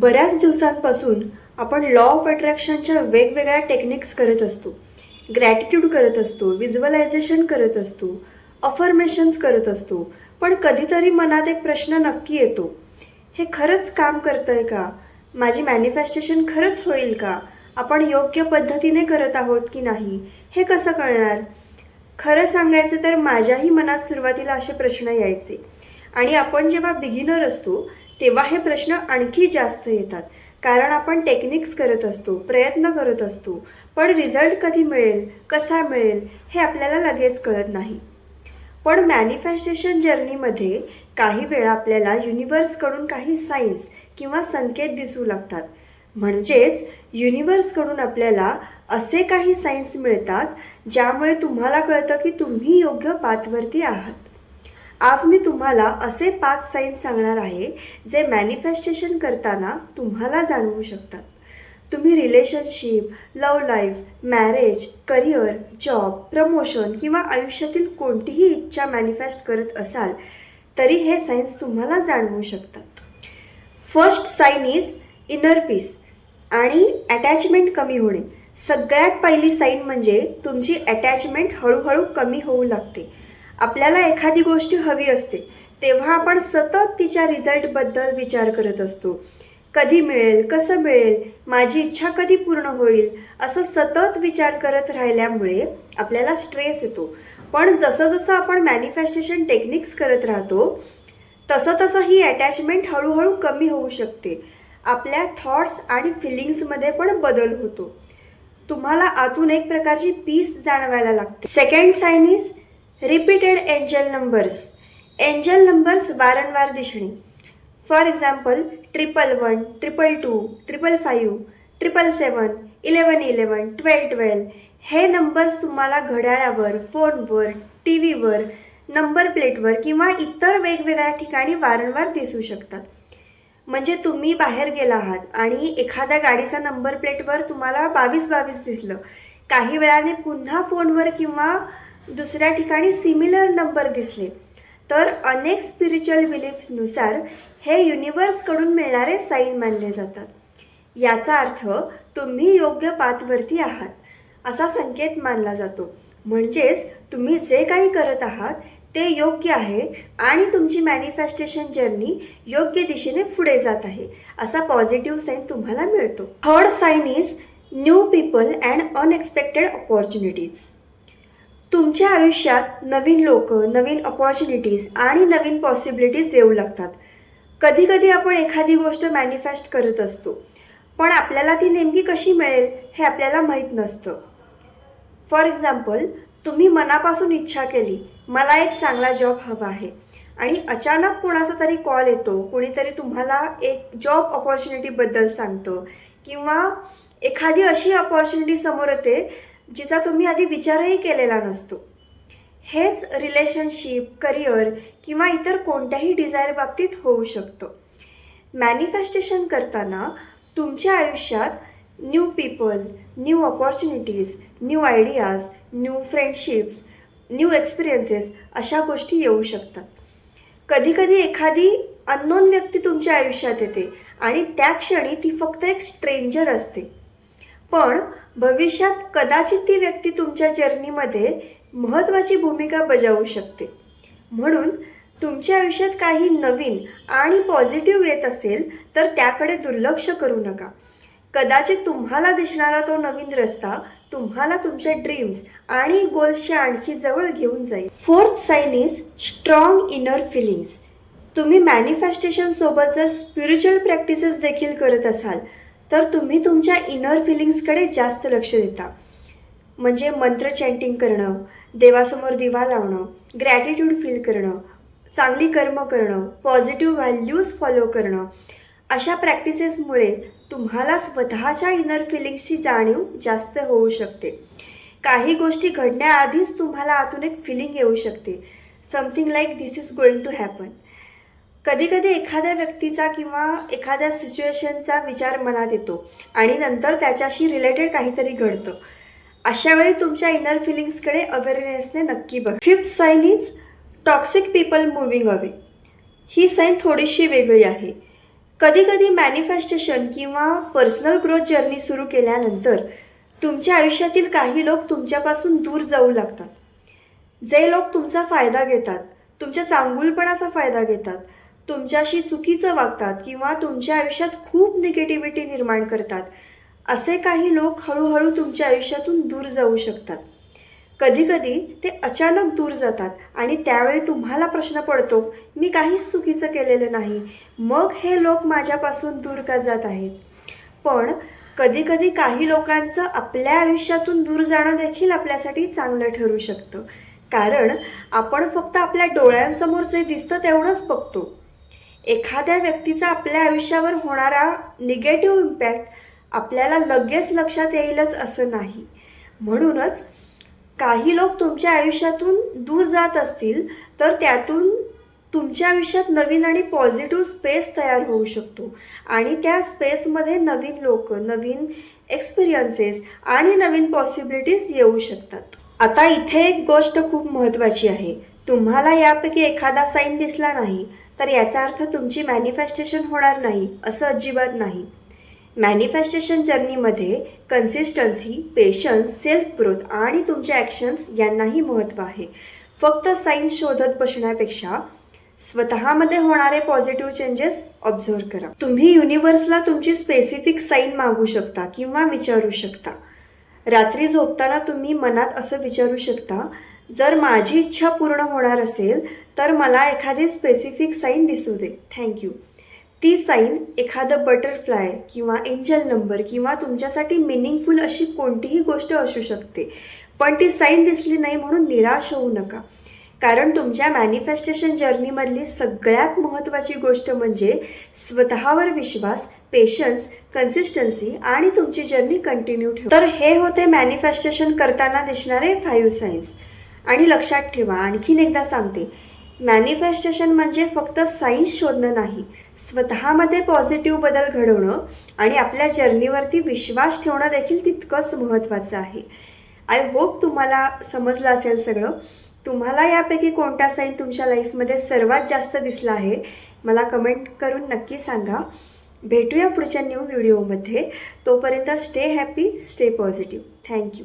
बऱ्याच दिवसांपासून आपण लॉ ऑफ अट्रॅक्शनच्या वेगवेगळ्या टेक्निक्स करत असतो. ग्रॅटिट्यूड करत असतो, व्हिज्युअलायझेशन करत असतो, अफर्मेशन्स करत असतो. पण कधीतरी मनात एक प्रश्न नक्की येतो, हे खरंच काम करतंय का? माझी मॅनिफेस्टेशन खरंच होईल का? आपण योग्य पद्धतीने करत आहोत की नाही हे कसं कळणार? खरं सांगायचं तर माझ्याही मनात सुरुवातीला असे प्रश्न यायचे. आणि आपण जेव्हा बिगिनर असतो तेव्हा हे प्रश्न आणखी जास्त येतात. कारण आपण टेक्निक्स करत असतो, प्रयत्न करत असतो, पण रिझल्ट कधी मिळेल, कसा मिळेल हे आपल्याला लगेच कळत नाही. पण मॅनिफेस्टेशन जर्नीमध्ये काही वेळा आपल्याला युनिवर्सकडून काही साईन्स किंवा संकेत दिसू लागतात. म्हणजेच युनिवर्सकडून आपल्याला असे काही साईन्स मिळतात ज्यामुळे तुम्हाला कळतं की तुम्ही योग्य पाथवरती आहात. आज मी तुम्हाला असे 5 साईन्स सांगणार आहे जे मॅनिफेस्टेशन करताना तुम्हाला जाणवू शकतात. तुम्ही relationship, love life, marriage, career, job, promotion किंवा आयुष्यातील कोणतीही इच्छा मॅनिफेस्ट करत असाल तरी हे साईन्स तुम्हाला जाणवू शकतात. First sign is inner peace आणि अटॅचमेंट कमी होणे. सगळ्यात पहिली साईन म्हणजे तुमची अटॅचमेंट हळूहळू कमी होऊ लागते. आपल्याला एखादी गोष्ट हवी असते तेव्हा आपण सतत तिच्या रिझल्टबद्दल विचार करत असतो. कधी मिळेल, कसं मिळेल, माझी इच्छा कधी पूर्ण होईल, असं सतत विचार करत राहिल्यामुळे आपल्याला स्ट्रेस येतो. पण जसं जसं आपण मॅनिफेस्टेशन टेक्निक्स करत राहतो तसं तसं ही अटॅचमेंट हळूहळू कमी होऊ शकते. आपल्या थॉट्स आणि फिलिंग्समध्ये पण बदल होतो. तुम्हाला आतून एक प्रकारची पीस जाणवायला लागते. Second sign is repeated angel numbers. Angel numbers वारंवार दिसणे. फॉर एक्झाम्पल 111, 222, 555, 777, 1111, 1212 हे नंबर्स तुम्हाला घड्याळावर, फोनवर, टी व्हीवर, नंबर प्लेटवर किंवा इतर वेगवेगळ्या ठिकाणी वारंवार दिसू शकतात. म्हणजे तुम्ही बाहेर गेला आहात आणि एखाद्या गाडीचा नंबर प्लेटवर तुम्हाला 2222 दिसलं. काही वेळाने पुन्हा फोनवर किंवा दुसऱ्या ठिकाणी सिमिलर नंबर दिसले तर अनेक स्पिरिच्युअल बिलीफ्सनुसार हे युनिवर्सकडून मिळणारे साईन मानले जातात. याचा अर्थ तुम्ही योग्य पाथवरती आहात असा संकेत मानला जातो. म्हणजेच तुम्ही जे काही करत आहात ते योग्य आहे आणि तुमची मॅनिफेस्टेशन जर्नी योग्य दिशेने पुढे जात आहे असा पॉझिटिव्ह साईन तुम्हाला मिळतो. Third sign is new people and unexpected opportunities. तुमच्या आयुष्यात नवीन लोक, नवीन अपॉर्च्युनिटीज आणि नवीन पॉसिबिलिटीज येऊ लागतात. कधी कधी आपण एखादी गोष्ट मॅनिफेस्ट करत असतो पण आपल्याला ती नेमकी कशी मिळेल हे आपल्याला माहीत नसतं. फॉर एक्झाम्पल तुम्ही मनापासून इच्छा केली, मला एक चांगला जॉब हवा आहे, आणि अचानक कोणाचा तरी कॉल येतो, कोणीतरी तुम्हाला एक जॉब अपॉर्च्युनिटीबद्दल सांगतं किंवा एखादी अशी अपॉर्च्युनिटी समोर येते जिचा तुम्ही आधी विचारही केलेला नसतो. हेच रिलेशनशिप, करिअर किंवा इतर कोणत्याही डिझायर बाबतीत होऊ शकतं. मॅनिफेस्टेशन करताना तुमच्या आयुष्यात new people, new opportunities, new ideas, new friendships, new experiences अशा गोष्टी येऊ शकतात. कधीकधी एखादी अननोन व्यक्ती तुमच्या आयुष्यात येते आणि त्या क्षणी ती फक्त एक स्ट्रेंजर असते. पण भविष्यात कदाचित ती व्यक्ती तुमच्या जर्नीमध्ये महत्त्वाची भूमिका बजावू शकते. म्हणून तुमच्या आयुष्यात काही नवीन आणि पॉझिटिव्ह येत असेल तर त्याकडे दुर्लक्ष करू नका. कदाचित तुम्हाला दिसणारा तो नवीन रस्ता तुम्हाला तुमच्या ड्रीम्स आणि गोल्सच्या आणखी जवळ घेऊन जाईल. Fourth sign is strong inner feelings. तुम्ही मॅनिफेस्टेशनसोबत जर स्पिरिच्युअल प्रॅक्टिसेस देखील करत असाल तर तुम्ही तुमच्या इनर फिलिंग्सकडे जास्त लक्ष देता. म्हणजे मंत्र चॅन्टिंग करणं, देवासमोर दिवा लावणं, ग्रॅटिट्यूड फील करणं, चांगली कर्म करणं, पॉझिटिव्ह व्हॅल्यूज फॉलो करणं, अशा प्रॅक्टिसेसमुळे तुम्हाला स्वतःच्या इनर फिलिंग्सची जाणीव जास्त होऊ शकते. काही गोष्टी घडण्याआधीच तुम्हाला आतून एक फिलिंग येऊ शकते, something like this is going to happen. कधीकधी एखाद्या व्यक्तीचा किंवा एखाद्या सिच्युएशनचा विचार मनात येतो आणि नंतर त्याच्याशी रिलेटेड काहीतरी घडतं. अशा वेळी तुमच्या इनर फिलिंग्सकडे अवेअरनेसने नक्की बघा. Fifth sign is toxic people moving away. ही साईन थोडीशी वेगळी आहे. कधीकधी मॅनिफेस्टेशन किंवा पर्सनल ग्रोथ जर्नी सुरू केल्यानंतर तुमच्या आयुष्यातील काही लोक तुमच्यापासून दूर जाऊ लागतात. जे लोक तुमचा फायदा घेतात, तुमच्या चांगुलपणाचा फायदा घेतात, तुमच्याशी चुकीचं वागतात किंवा तुमच्या आयुष्यात खूप निगेटिव्हिटी निर्माण करतात, असे काही लोक हळूहळू तुमच्या आयुष्यातून दूर जाऊ शकतात. कधीकधी ते अचानक दूर जातात आणि त्यावेळी तुम्हाला प्रश्न पडतो, मी काहीच चुकीचं केलेलं नाही, मग हे लोक माझ्यापासून दूर का जात आहेत? पण कधीकधी काही लोकांचं आपल्या आयुष्यातून दूर जाणं देखील आपल्यासाठी चांगलं ठरू शकतं. कारण आपण फक्त आपल्या डोळ्यांसमोर जे दिसतं तेवढंच बघतो. एखाद्या व्यक्तीचा आपल्या आयुष्यावर होणारा निगेटिव्ह इम्पॅक्ट आपल्याला लगेच लक्षात येईलच असं नाही. म्हणूनच काही लोक तुमच्या आयुष्यातून दूर जात असतील तर त्यातून तुमच्या आयुष्यात नवीन आणि पॉझिटिव्ह स्पेस तयार होऊ शकतो आणि त्या स्पेसमध्ये नवीन लोक, नवीन एक्सपिरियन्सेस आणि नवीन पॉसिबिलिटीज येऊ शकतात. आता इथे एक गोष्ट खूप महत्त्वाची आहे. तुम्हाला यापैकी एखादा साईन दिसला नाही तर याचा अर्थ तुमची मॅनिफेस्टेशन होणार नाही असं अजिबात नाही. मॅनिफेस्टेशन जर्नीमध्ये कन्सिस्टन्सी, पेशन्स, सेल्फ ग्रोथ आणि तुमचे ॲक्शन्स यांनाही महत्त्व आहे. फक्त साईन्स शोधत बसण्यापेक्षा स्वतःमध्ये होणारे पॉझिटिव्ह चेंजेस ऑब्झर्व करा. तुम्ही युनिव्हर्सला तुमची स्पेसिफिक साईन मागू शकता किंवा विचारू शकता. रात्री झोपताना तुम्ही मनात असं विचारू शकता, जर माझी इच्छा पूर्ण होणार असेल तर मला एखादी स्पेसिफिक साईन दिसू दे, थँक्यू. ती साईन एखादं बटरफ्लाय किंवा एंजल नंबर किंवा तुमच्यासाठी मिनिंगफुल अशी कोणतीही गोष्ट असू शकते. पण ती साईन दिसली नाही म्हणून निराश होऊ नका. कारण तुमच्या मॅनिफेस्टेशन जर्नीमधली सगळ्यात महत्त्वाची गोष्ट म्हणजे स्वतःवर विश्वास, पेशन्स, कन्सिस्टन्सी आणि तुमची जर्नी कंटिन्यू ठेवा. तर हे होते मॅनिफेस्टेशन करताना दिसणारे 5 साईन्स. आणि लक्षात ठेवा, आणखीन एकदा सांगते, मॅनिफेस्टेशन म्हणजे फक्त साईन्स शोधणं नाही, स्वतःमध्ये पॉझिटिव्ह बदल घडवणं आणि आपल्या जर्नीवरती विश्वास ठेवणं देखील तितकंच महत्त्वाचं आहे. आय होप तुम्हाला समजलं असेल सगळं. तुम्हाला यापैकी कोणता साईन तुमच्या लाईफमध्ये सर्वात जास्त दिसला आहे मला कमेंट करून नक्की सांगा. भेटूया पुढच्या न्यू व्हिडिओमध्ये. तोपर्यंत stay happy, stay positive. Thank you.